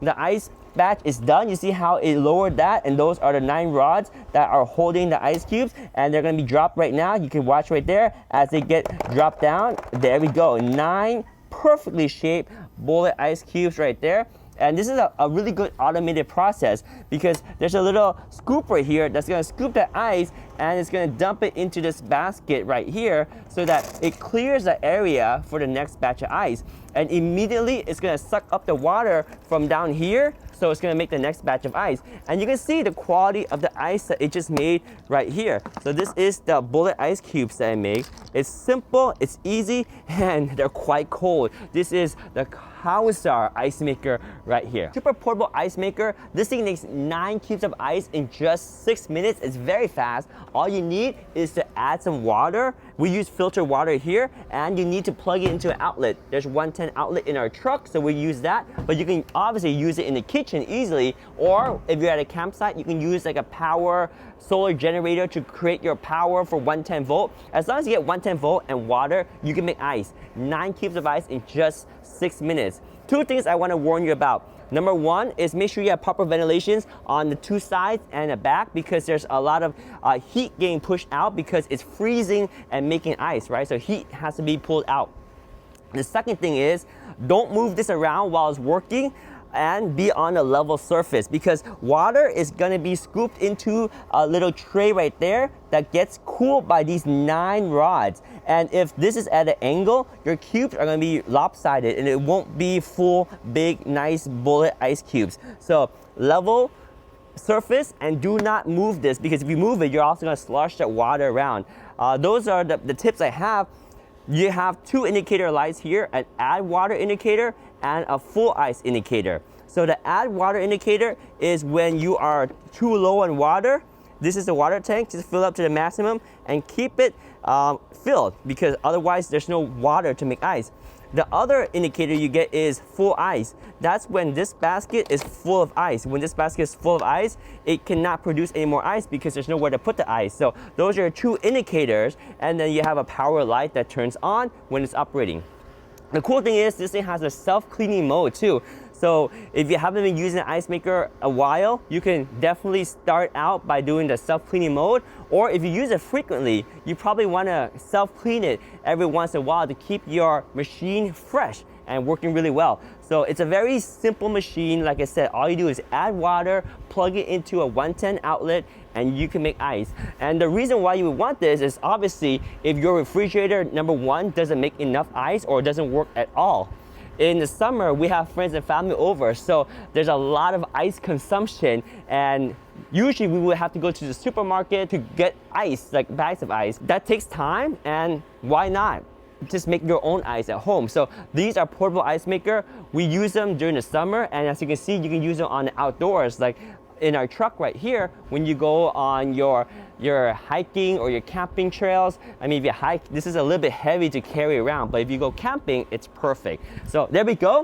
The ice batch is done. You see how it lowered that, and those are the 9 rods that are holding the ice cubes, and they're going to be dropped right now. You can watch right there as they get dropped down. There we go, 9 perfectly shaped bullet ice cubes right there. And this is a really good automated process because there's a little scoop right here that's going to scoop that ice, and it's going to dump it into this basket right here so that it clears the area for the next batch of ice. And immediately it's going to suck up the water from down here, so it's going to make the next batch of ice. And you can see the quality of the ice that it just made right here. So this is the bullet ice cubes that I made. It's simple, it's easy, and they're quite cold. This is the COWSAR ice maker right here. Super portable ice maker. This thing makes 9 cubes of ice in just 6 minutes. It's very fast. All you need is to add some water. We use filtered water here, and you need to plug it into an outlet. There's 110 outlet in our truck, so we use that, but you can obviously use it in the kitchen easily, or if you're at a campsite, you can use like a power solar generator to create your power for 110 volt. As long as you get 110 volt and water, you can make ice. 9 cubes of ice in just 6 minutes. 2 things I want to warn you about. Number 1 is make sure you have proper ventilations on the 2 sides and the back, because there's a lot of heat getting pushed out because it's freezing and making ice, right? So heat has to be pulled out. The second thing is, don't move this around while it's working, and be on a level surface, because water is going to be scooped into a little tray right there that gets cooled by these 9 rods. And if this is at an angle, your cubes are going to be lopsided and it won't be full, big, nice bullet ice cubes. So level surface, and do not move this, because if you move it, you're also going to slosh that water around. Those are the tips I have. You have 2 indicator lights here, an add water indicator and a full ice indicator. So the add water indicator is when you are too low on water. This is the water tank, just fill up to the maximum and keep it filled, because otherwise there's no water to make ice. The other indicator you get is full ice. That's when this basket is full of ice. When this basket is full of ice, it cannot produce any more ice because there's nowhere to put the ice. So those are 2 indicators, and then you have a power light that turns on when it's operating. The cool thing is this thing has a self-cleaning mode too. So if you haven't been using an ice maker a while, you can definitely start out by doing the self-cleaning mode. Or if you use it frequently, you probably want to self-clean it every once in a while to keep your machine fresh and working really well. So it's a very simple machine. Like I said, all you do is add water, plug it into a 110 outlet, and you can make ice. And the reason why you would want this is obviously if your refrigerator, number 1, doesn't make enough ice or doesn't work at all. In the summer, we have friends and family over, so there's a lot of ice consumption, and usually we would have to go to the supermarket to get ice, like bags of ice. That takes time, and why not just make your own ice at home? So these are portable ice maker. We use them during the summer, and as you can see, you can use them on the outdoors, like in our truck right here. When you go on your hiking or your camping trails, I mean, if you hike, this is a little bit heavy to carry around, but if you go camping, it's perfect. So there we go.